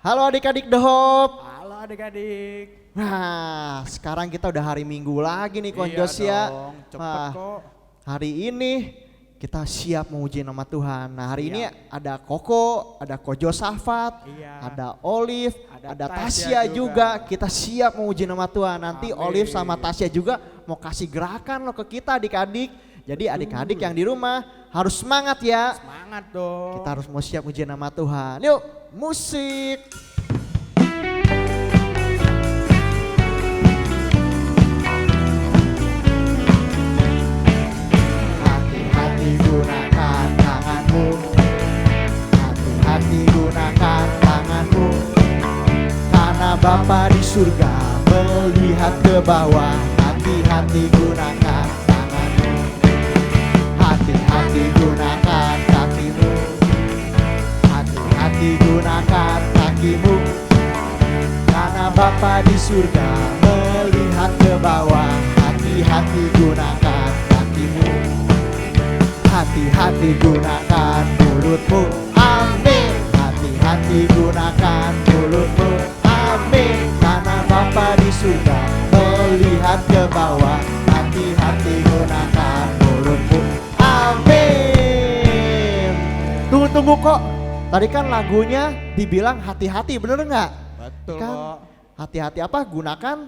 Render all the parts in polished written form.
Halo adik-adik The Hope. Halo adik-adik. Nah, sekarang kita udah hari Minggu lagi nih Konjos Iya ya. dong, cepet Wah, kok. hari ini kita siap menguji nama Tuhan. Nah, hari ini Iya. ada Koko, ada Kojo Safat, Iya. ada Olive, ada Tasya Tasya juga. juga. Kita siap menguji nama Tuhan. Nanti Amin. Olive sama Tasya juga mau kasih gerakan loh ke kita adik-adik. Jadi adik-adik yang di rumah harus semangat ya. Semangat dong. Kita harus mau siap ujian nama Tuhan. Yuk, musik. Hati-hati gunakan tanganmu. Hati-hati gunakan tanganmu. Karena Bapa di surga melihat ke bawah. Hati-hati gunakan tanganmu. Hati-hati gunakan kakimu. Hati-hati gunakan kakimu. Karena Bapa di surga melihat ke bawah. Hati-hati gunakan kakimu. Hati-hati gunakan mulutmu. Amin. Hati-hati gunakan mulutmu. Amin. Karena Bapa di surga melihat ke bawah. Hati-hati gunakan mulutmu. Amin. Tunggu kok. Tadi kan lagunya dibilang hati-hati, bener nggak? Betul Kan kok. hati-hati apa? Gunakan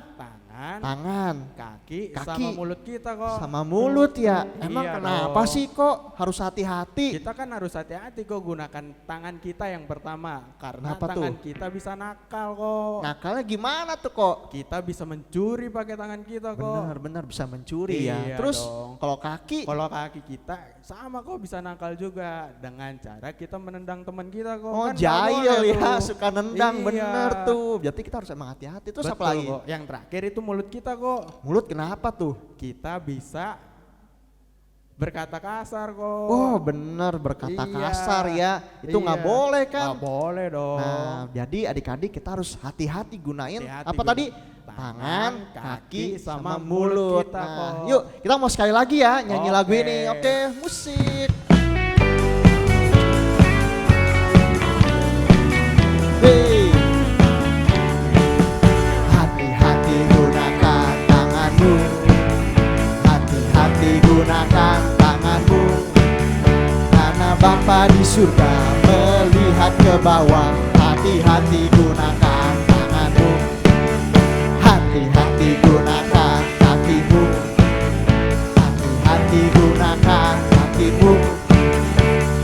Tangan, tangan, kaki, kaki, sama mulut kita kok. sama mulut ya. Emang Iya kenapa dong. sih kok harus hati-hati? Kita kan harus hati-hati kok gunakan tangan kita yang pertama. Karena Kenapa tangan tuh? kita bisa nakal kok. Nakalnya gimana tuh kok? Kita bisa mencuri pakai tangan kita kok. Benar-benar bisa mencuri ya. Iya Terus dong. kalau kaki, Kalau kaki kita sama kok bisa nakal juga dengan cara kita menendang teman kita kok. oh Kan nggak jahil boleh ya, tuh. suka nendang, Iya. bener tuh. Berarti kita harus emang hati-hati. Terus apa Betul lagi? kok. Yang terakhir itu mulut kita kok. Mulut kenapa tuh? Kita bisa berkata kasar kok. Oh bener, berkata Iya. kasar ya. Itu nggak Iya. boleh kan? Nggak boleh dong. Nah, jadi adik-adik kita harus hati-hati gunain Hati-hati apa tadi? tangan, Tangan, kaki, kaki, sama sama mulut. mulut kita, Nah, kok. yuk kita mau sekali lagi ya nyanyi lagu Oke. ini. Oke, musik. Hey. Hati-hati gunakan tanganmu. Hati-hati gunakan tanganmu. Karena Bapa di surga melihat ke bawah. Hati-hati gunakan tanganmu. Hati-hati gunakan kakimu. Hati-hati gunakan kakimu.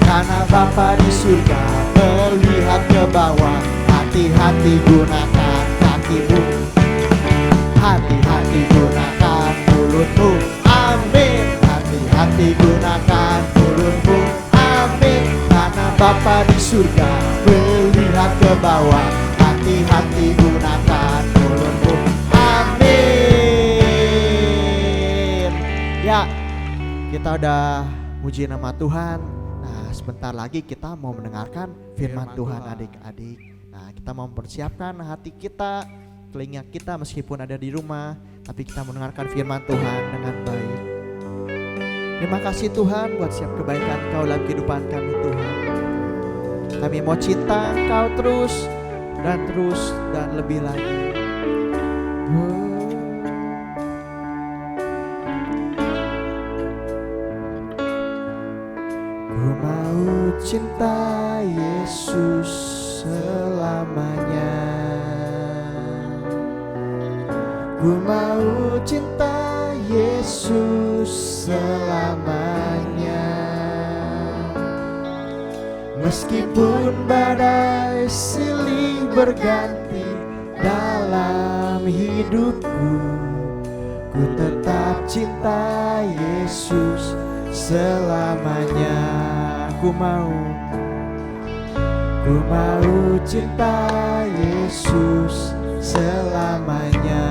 Karena Bapa di surga melihat ke bawah. Hati-hati gunakan kakimu. Hati-hati gunakan mulutmu. Amin. Hati-hati gunakan mulutmu. Amin. Karena Bapa di surga melihat ke bawah. Hati-hati gunakan mulutmu. Amin. Ya, kita udah muji nama Tuhan. Nah, sebentar lagi kita mau mendengarkan firman Firman Tuhan Tuhan. adik-adik. Nah, kita mau mempersiapkan hati kita, telinga kita meskipun ada di rumah, tapi kita mendengarkan firman Tuhan dengan baik. Terima kasih Tuhan buat setiap kebaikan Kau dalam kehidupan kami Tuhan. Kami mau cinta Kau terus dan lebih lagi. Ku mau cinta Yesus selamanya. Ku mau cinta Yesus selamanya. Meskipun badai silih berganti dalam hidupku, ku tetap cinta Yesus selamanya. Ku mau cinta Yesus selamanya.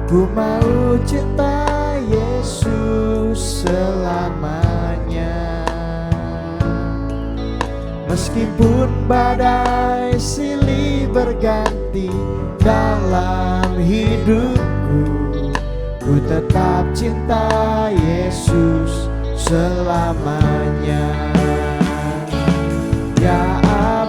Ku mau cinta Yesus selamanya. Meskipun badai silih berganti dalam hidupku, ku tetap cinta Yesus selamanya. Ya Allah,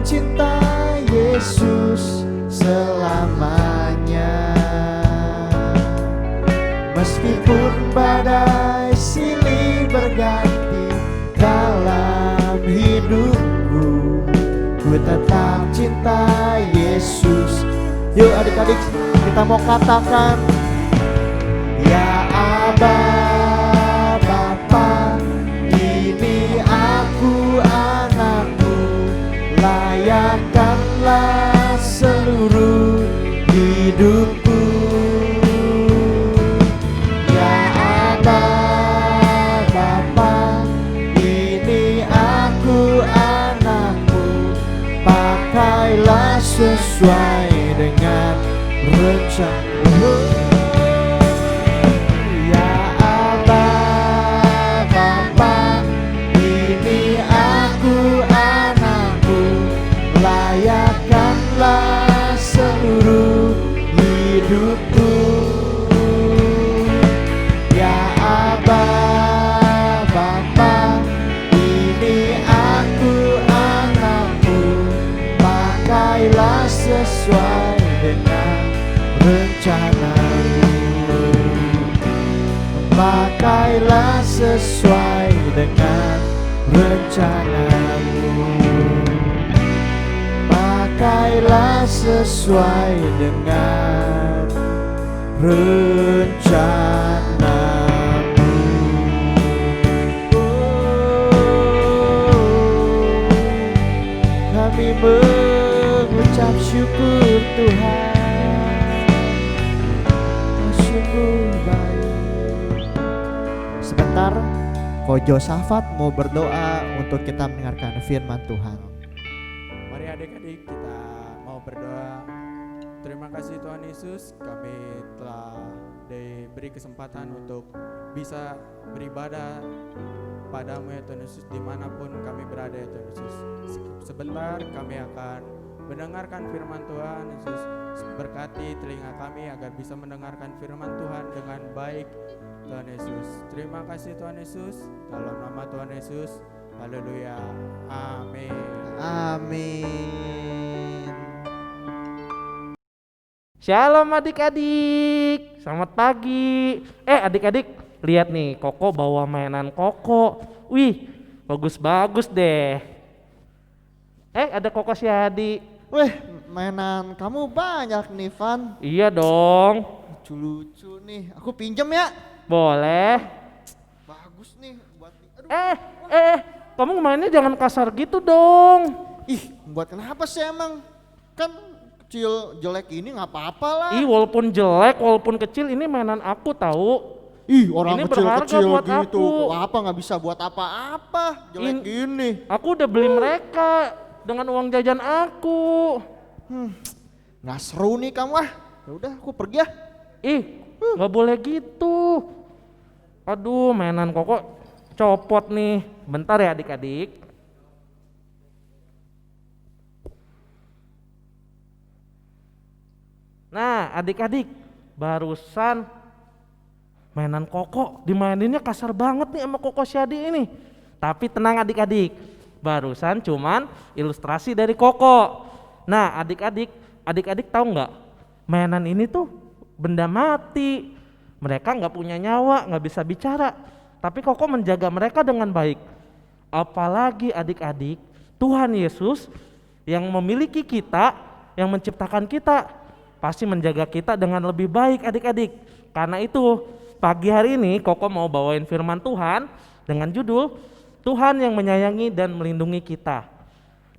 cinta Yesus selamanya. Meskipun badai silih berganti dalam hidupku, ku tetap cinta Yesus. Yuk adik-adik, kita mau katakan, ya Aba Bapa, ini aku anakmu, layakkanlah seluruh hidupku. Ya Aba Bapa, ini aku anakmu, pakailah sesuai dengan rencana. Ya Aba Bapa, ini aku anakmu, layakkanlah seluruh hidupku. Ya Aba Bapa, ini aku anakmu, pakailah sesuai dengan rencanamu. Pakailah sesuai dengan rencanamu. Pakailah sesuai dengan rencanamu. Kami mengucap syukur Tuhan, sungguh baik. Sebentar, Ko Josafat mau berdoa untuk kita mendengarkan firman Tuhan. Mari adik-adik kita mau berdoa. Terima kasih Tuhan Yesus, kami telah diberi kesempatan untuk bisa beribadah padamu ya Tuhan Yesus, dimanapun kami berada ya Tuhan Yesus. Sebentar kami akan mendengarkan firman Tuhan Yesus. Berkati telinga kami agar bisa mendengarkan firman Tuhan dengan baik Tuhan Yesus. Terima kasih Tuhan Yesus, dalam nama Tuhan Yesus, haleluya, amin. Amin. Shalom adik-adik, selamat pagi. Adik-adik, lihat nih, Koko bawa mainan Koko. Wih, bagus-bagus deh. Ada Koko Syahdi. Weh, mainan kamu banyak nih, Van. Iya dong. Lucu-lucu nih, aku pinjem ya. Boleh. Bagus nih buat. Aduh. Kamu mainnya jangan kasar gitu dong. Ih, buat kenapa sih emang? Kan kecil jelek ini nggak apa-apa lah. Ih, walaupun jelek, walaupun kecil, ini mainan aku tahu. Ih, orang Ini kecil-kecil berharga buat gitu. aku. Apa nggak bisa buat apa-apa? Jelek gini. Aku udah beli mereka dengan uang jajan aku. Nggak seru nih kamu ah. Ya udah, aku pergi ya. Nggak boleh gitu. Aduh, mainan Koko copot nih. Bentar ya adik-adik. Nah, adik-adik, barusan mainan Koko dimaininnya kasar banget nih sama Koko Syadi ini. Tapi tenang adik-adik, barusan cuman ilustrasi dari Koko. Nah, adik-adik tahu nggak? Mainan ini tuh benda mati. Mereka nggak punya nyawa, nggak bisa bicara. Tapi Koko menjaga mereka dengan baik. Apalagi adik-adik, Tuhan Yesus yang memiliki kita, yang menciptakan kita, pasti menjaga kita dengan lebih baik adik-adik. Karena itu pagi hari ini Koko mau bawain firman Tuhan dengan judul Tuhan yang menyayangi dan melindungi kita.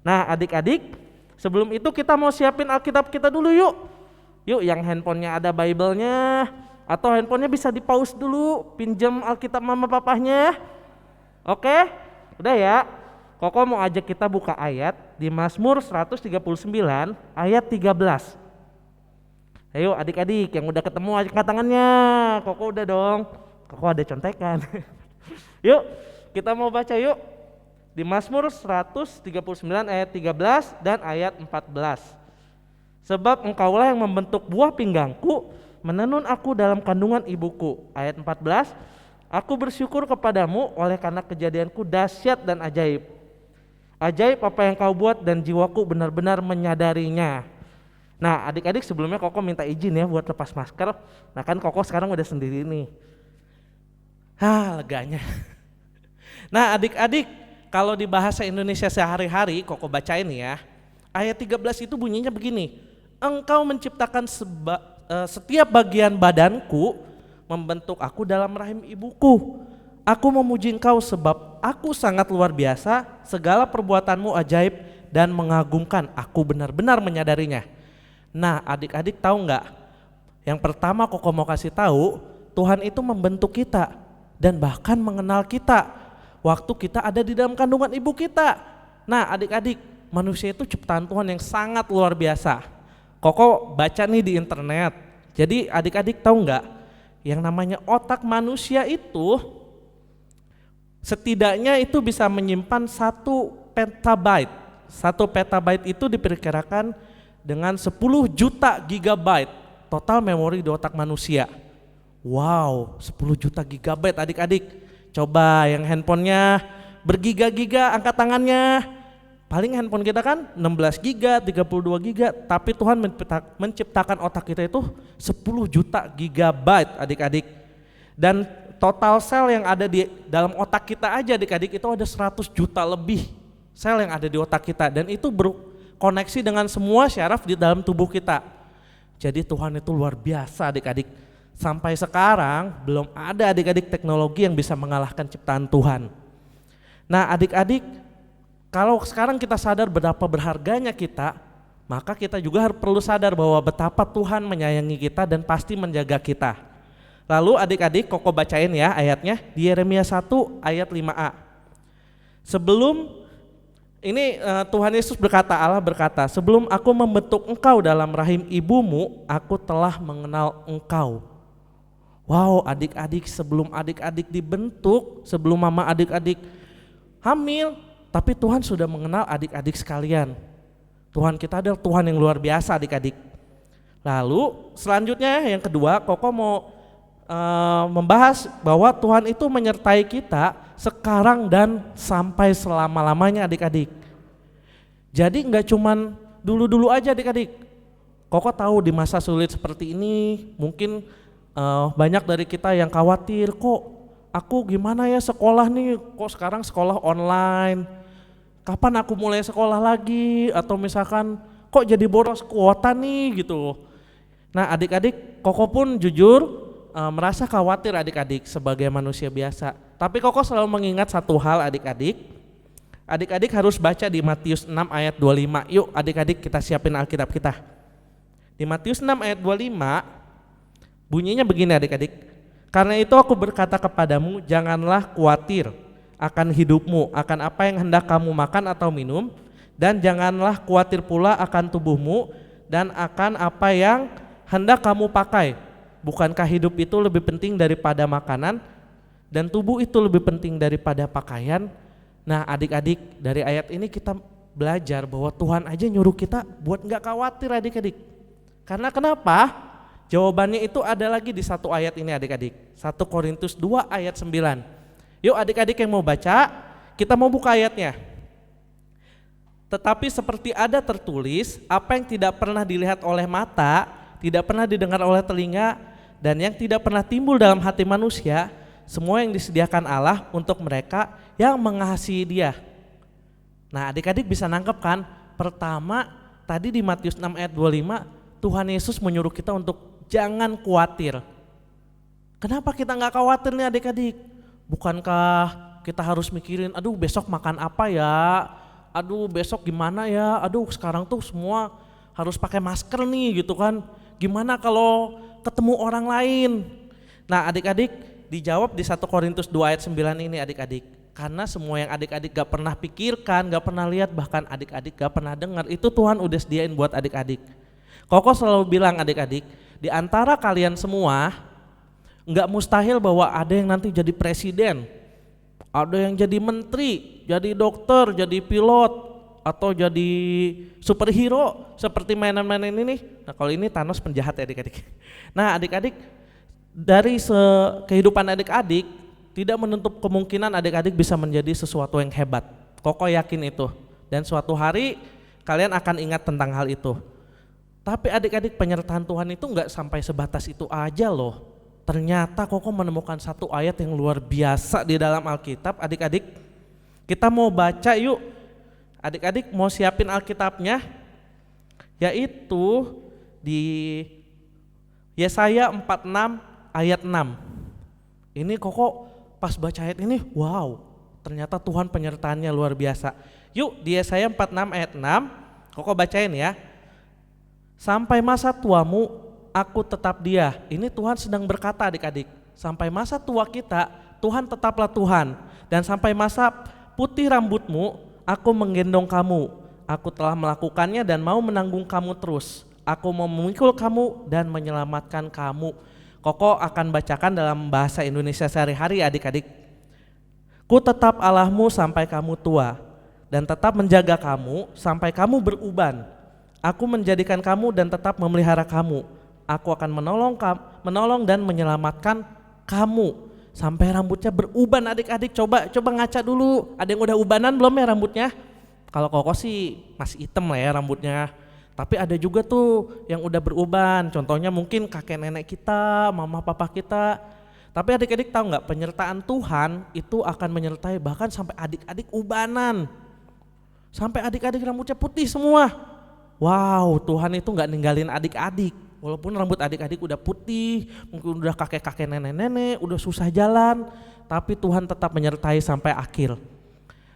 Nah adik-adik, sebelum itu kita mau siapin Alkitab kita dulu yuk. Yuk yang handphonenya ada Bible-nya atau handphonenya bisa di-pause dulu, pinjam Alkitab mama papahnya. Oke? Udah ya. Koko mau ajak kita buka ayat di Mazmur 139 ayat 13. Ayo adik-adik yang udah ketemu angkat tangannya. Koko udah dong. Koko ada contekan. Yuk kita mau baca yuk. Di Mazmur 139 ayat 13 dan ayat 14. Sebab engkaulah yang membentuk buah pinggangku, menenun aku dalam kandungan ibuku. Ayat 14. Aku bersyukur kepadamu oleh karena kejadianku dahsyat dan ajaib. Ajaib apa yang kau buat dan jiwaku benar-benar menyadarinya. Nah adik-adik, sebelumnya Koko minta izin ya buat lepas masker. Nah kan Koko sekarang udah sendiri nih. Leganya. Nah adik-adik, kalau di bahasa Indonesia sehari-hari Koko bacain ya. Ayat 13 itu bunyinya begini. Engkau menciptakan setiap bagian badanku, membentuk aku dalam rahim ibuku. Aku memuji engkau sebab aku sangat luar biasa, segala perbuatanmu ajaib dan mengagumkan. Aku benar-benar menyadarinya. Nah adik-adik tahu nggak? Yang pertama Koko mau kasih tahu, Tuhan itu membentuk kita dan bahkan mengenal kita waktu kita ada di dalam kandungan ibu kita. Nah adik-adik, manusia itu ciptaan Tuhan yang sangat luar biasa. Koko baca nih di internet. Jadi adik-adik tahu nggak? Yang namanya otak manusia itu setidaknya itu bisa menyimpan 1 petabyte. 1 petabyte itu diperkirakan dengan 10 juta gigabyte total memori di otak manusia. Wow, 10 juta gigabyte adik-adik. Coba yang handphonenya bergiga-giga, angkat tangannya. Paling handphone kita kan 16 giga, 32 giga, tapi Tuhan menciptakan otak kita itu 10 juta gigabyte adik-adik. Dan total sel yang ada di dalam otak kita aja adik-adik itu ada 100 juta lebih sel yang ada di otak kita, dan itu berkoneksi dengan semua syaraf di dalam tubuh kita. Jadi Tuhan itu luar biasa adik-adik. Sampai sekarang belum ada adik-adik teknologi yang bisa mengalahkan ciptaan Tuhan. Nah adik-adik, kalau sekarang kita sadar betapa berharganya kita, maka kita juga perlu sadar bahwa betapa Tuhan menyayangi kita dan pasti menjaga kita. Lalu adik-adik Koko bacain ya ayatnya di Yeremia 1 ayat 5a. Sebelum ini Tuhan Yesus berkata, Allah berkata, sebelum aku membentuk engkau dalam rahim ibumu, aku telah mengenal engkau. Wow adik-adik, sebelum adik-adik dibentuk, sebelum mama adik-adik hamil, tapi Tuhan sudah mengenal adik-adik sekalian. Tuhan kita adalah Tuhan yang luar biasa adik-adik. Lalu selanjutnya yang kedua, Koko mau membahas bahwa Tuhan itu menyertai kita sekarang dan sampai selama-lamanya adik-adik. Jadi nggak cuman dulu-dulu aja adik-adik. Koko tahu di masa sulit seperti ini mungkin banyak dari kita yang khawatir, kok aku gimana ya sekolah nih, kok sekarang sekolah online, kapan aku mulai sekolah lagi, atau misalkan kok jadi boros kuota nih gitu. Nah adik-adik, Koko pun jujur merasa khawatir adik-adik sebagai manusia biasa. Tapi Koko selalu mengingat satu hal adik-adik. Adik-adik harus baca di Matius 6 ayat 25. Yuk adik-adik kita siapin Alkitab kita. Di Matius 6 ayat 25 bunyinya begini adik-adik. Karena itu aku berkata kepadamu, janganlah khawatir akan hidupmu, akan apa yang hendak kamu makan atau minum, dan janganlah khawatir pula akan tubuhmu dan akan apa yang hendak kamu pakai. Bukankah hidup itu lebih penting daripada makanan dan tubuh itu lebih penting daripada pakaian? Nah adik-adik, dari ayat ini kita belajar bahwa Tuhan aja nyuruh kita buat gak khawatir adik-adik. Karena kenapa? Jawabannya itu ada lagi di satu ayat ini adik-adik. 1 Korintus 2 ayat 9. Yuk adik-adik yang mau baca, kita mau buka ayatnya. Tetapi seperti ada tertulis, apa yang tidak pernah dilihat oleh mata, tidak pernah didengar oleh telinga, dan yang tidak pernah timbul dalam hati manusia, semua yang disediakan Allah untuk mereka yang mengasihi Dia. Nah adik-adik bisa nangkep kan? Pertama tadi di Matius 6 ayat 25, Tuhan Yesus menyuruh kita untuk jangan khawatir. Kenapa kita gak khawatir nih adik-adik? Bukankah kita harus mikirin, aduh besok makan apa ya? Aduh besok gimana ya? Aduh sekarang tuh semua harus pakai masker nih gitu kan? Gimana kalau ketemu orang lain? Nah adik-adik dijawab di 1 Korintus 2 ayat 9 ini adik-adik. Karena semua yang adik-adik gak pernah pikirkan, gak pernah lihat, bahkan adik-adik gak pernah dengar, itu Tuhan udah sediain buat adik-adik. Koko selalu bilang adik-adik, di antara kalian semua gak mustahil bahwa ada yang nanti jadi presiden, ada yang jadi menteri, jadi dokter, jadi pilot, atau jadi superhero seperti mainan-mainan ini. Nah kalau ini Thanos penjahat ya adik-adik. Nah adik-adik, dari kehidupan adik-adik tidak menutup kemungkinan adik-adik bisa menjadi sesuatu yang hebat. Koko yakin itu. Dan suatu hari kalian akan ingat tentang hal itu. Tapi adik-adik, penyertaan Tuhan itu nggak sampai sebatas itu aja loh. Ternyata Koko menemukan satu ayat yang luar biasa di dalam Alkitab. Adik-adik, kita mau baca yuk. Adik-adik mau siapin Alkitabnya, yaitu di Yesaya 46 ayat 6. Ini Koko pas baca ayat ini, wow, ternyata Tuhan penyertaannya luar biasa. Yuk di Yesaya 46 ayat 6, Koko bacain ya. Sampai masa tuamu aku tetap Dia. Ini Tuhan sedang berkata adik-adik, sampai masa tua kita Tuhan tetaplah Tuhan. Dan sampai masa putih rambutmu aku menggendong kamu. Aku telah melakukannya dan mau menanggung kamu terus. Aku mau memikul kamu dan menyelamatkan kamu. Koko akan bacakan dalam bahasa Indonesia sehari-hari adik-adik. Ku tetap Allahmu sampai kamu tua dan tetap menjaga kamu sampai kamu beruban. Aku menjadikan kamu dan tetap memelihara kamu. Aku akan menolong dan menyelamatkan kamu sampai rambutnya beruban adik-adik. Coba ngaca dulu. Ada yang udah ubanan belum ya rambutnya? Kalau Koko sih masih hitam lah ya rambutnya. Tapi ada juga tuh yang udah beruban. Contohnya mungkin kakek nenek kita, mama papa kita. Tapi adik-adik tahu nggak, penyertaan Tuhan itu akan menyertai bahkan sampai adik-adik ubanan. Sampai adik-adik rambutnya putih semua. Wow, Tuhan itu nggak ninggalin adik-adik. Walaupun rambut adik-adik udah putih, mungkin udah kakek-kakek nenek-nenek, udah susah jalan, tapi Tuhan tetap menyertai sampai akhir.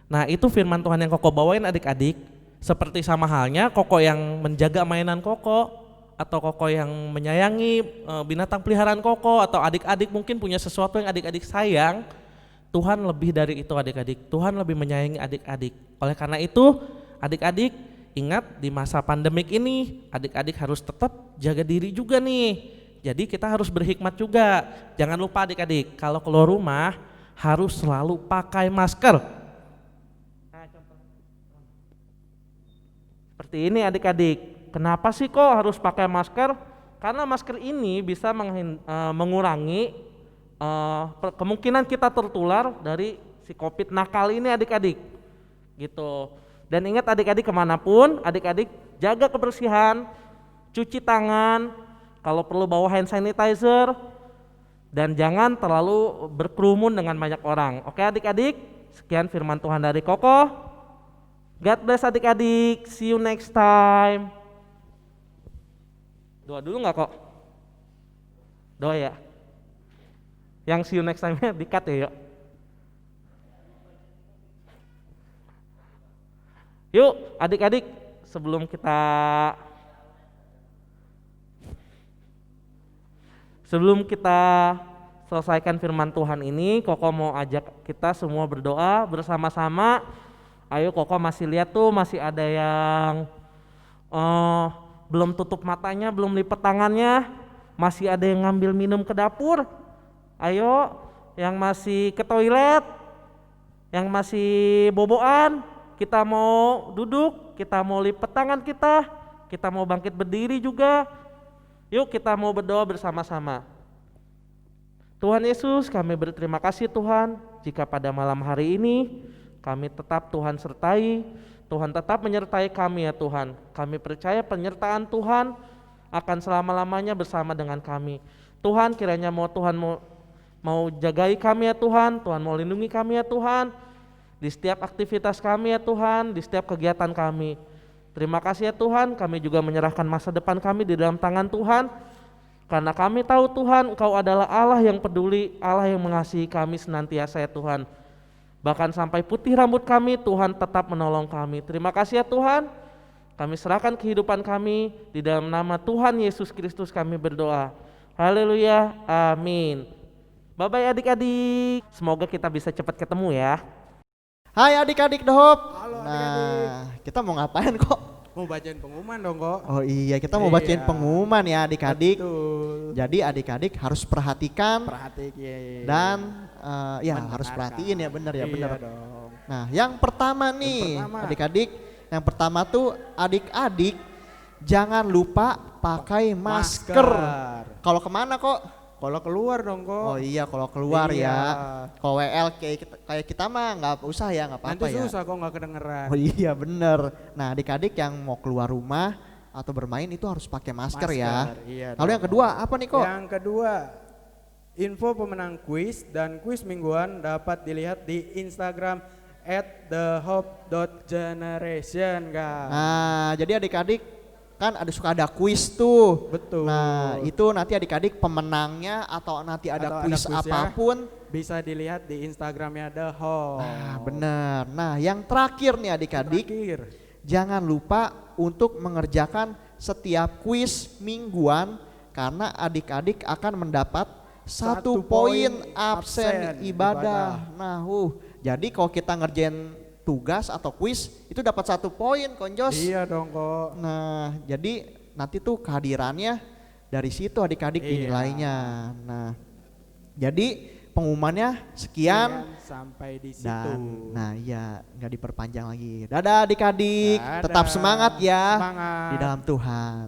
Nah, itu firman Tuhan yang Koko bawain adik-adik. Seperti sama halnya Koko yang menjaga mainan Koko, atau Koko yang menyayangi binatang peliharaan Koko, atau adik-adik mungkin punya sesuatu yang adik-adik sayang. Tuhan lebih dari itu adik-adik. Tuhan lebih menyayangi adik-adik. Oleh karena itu, adik-adik ingat di masa pandemik ini adik-adik harus tetap jaga diri juga nih. Jadi kita harus berhikmat juga. Jangan lupa adik-adik, kalau keluar rumah harus selalu pakai masker. Seperti ini adik-adik. Kenapa sih kok harus pakai masker? Karena masker ini bisa mengurangi kemungkinan kita tertular dari si COVID nakal ini adik-adik. Gitu. Dan ingat adik-adik, kemanapun adik-adik jaga kebersihan, cuci tangan, kalau perlu bawa hand sanitizer, dan jangan terlalu berkerumun dengan banyak orang. Oke adik-adik, sekian firman Tuhan dari Koko. God bless adik-adik, see you next time. Doa dulu nggak kok? Doa ya? Yang see you next time-nya di-cut ya yuk. Yuk adik-adik, sebelum kita selesaikan firman Tuhan ini, Koko mau ajak kita semua berdoa bersama-sama. Ayo, Koko masih lihat tuh masih ada yang belum tutup matanya, belum lipat tangannya, masih ada yang ngambil minum ke dapur. Ayo, yang masih ke toilet, yang masih boboan, kita mau duduk, kita mau lipat tangan kita mau bangkit berdiri juga. Yuk kita mau berdoa bersama-sama. Tuhan Yesus, kami berterima kasih Tuhan, jika pada malam hari ini kami tetap Tuhan sertai, Tuhan tetap menyertai kami ya Tuhan. Kami percaya penyertaan Tuhan akan selama-lamanya bersama dengan kami. Tuhan, kiranya Tuhan mau jagai kami ya Tuhan, Tuhan mau lindungi kami ya Tuhan, di setiap aktivitas kami ya Tuhan, di setiap kegiatan kami. Terima kasih ya Tuhan, kami juga menyerahkan masa depan kami di dalam tangan Tuhan. Karena kami tahu Tuhan, Engkau adalah Allah yang peduli, Allah yang mengasihi kami senantiasa ya Tuhan. Bahkan sampai putih rambut kami, Tuhan tetap menolong kami. Terima kasih ya Tuhan, kami serahkan kehidupan kami, di dalam nama Tuhan Yesus Kristus kami berdoa. Haleluya, amin. Bye-bye adik-adik, semoga kita bisa cepat ketemu ya. Hai adik-adik Dohop. Halo Nah, adik-adik. kita mau ngapain kok? Mau bacain pengumuman dong kok. Oh iya, kita mau bacain Iya. pengumuman ya adik-adik. Betul. Jadi adik-adik harus perhatikan Perhatiin. dan ya Mendengarkan. harus perhatiin ya, benar ya, Iya benar. dong. Nah, yang pertama nih, pertama. adik-adik, yang pertama tuh adik-adik jangan lupa pakai masker. Masker. Kalau kemana kok? Kalau keluar dong kok. Oh iya kalau keluar Iya. ya. Kalau WL kayak kita mah nggak usah ya, nggak apa-apa Nanti ya. susah kok nggak kedengeran. Oh iya bener. Nah adik-adik yang mau keluar rumah atau bermain itu harus pakai masker ya. Iya Lalu yang dong. kedua apa nih kok? Yang kedua, info pemenang kuis dan kuis mingguan dapat dilihat di Instagram @thehope.generation guys. Nah jadi adik-adik kan suka ada kuis tuh. Betul. Nah itu nanti adik-adik pemenangnya atau nanti ada Atau ada kuis kuisnya. apapun. Bisa dilihat di Instagramnya The Hope. Nah bener. Nah yang terakhir nih adik-adik. Terakhir. Jangan lupa untuk mengerjakan setiap kuis mingguan karena adik-adik akan mendapat 1 poin absen ibadah. Nah, jadi kalau kita ngerjain tugas atau kuis itu dapat 1 poin, Konjos. Iya dong kok. Nah, jadi nanti tuh kehadirannya dari situ adik-adik Iya. dinilainya. Nah, jadi pengumumannya sekian. Sampai di situ. Dan nah ya nggak diperpanjang lagi. Dadah adik-adik, tetap Dadah. semangat ya Semangat. di dalam Tuhan.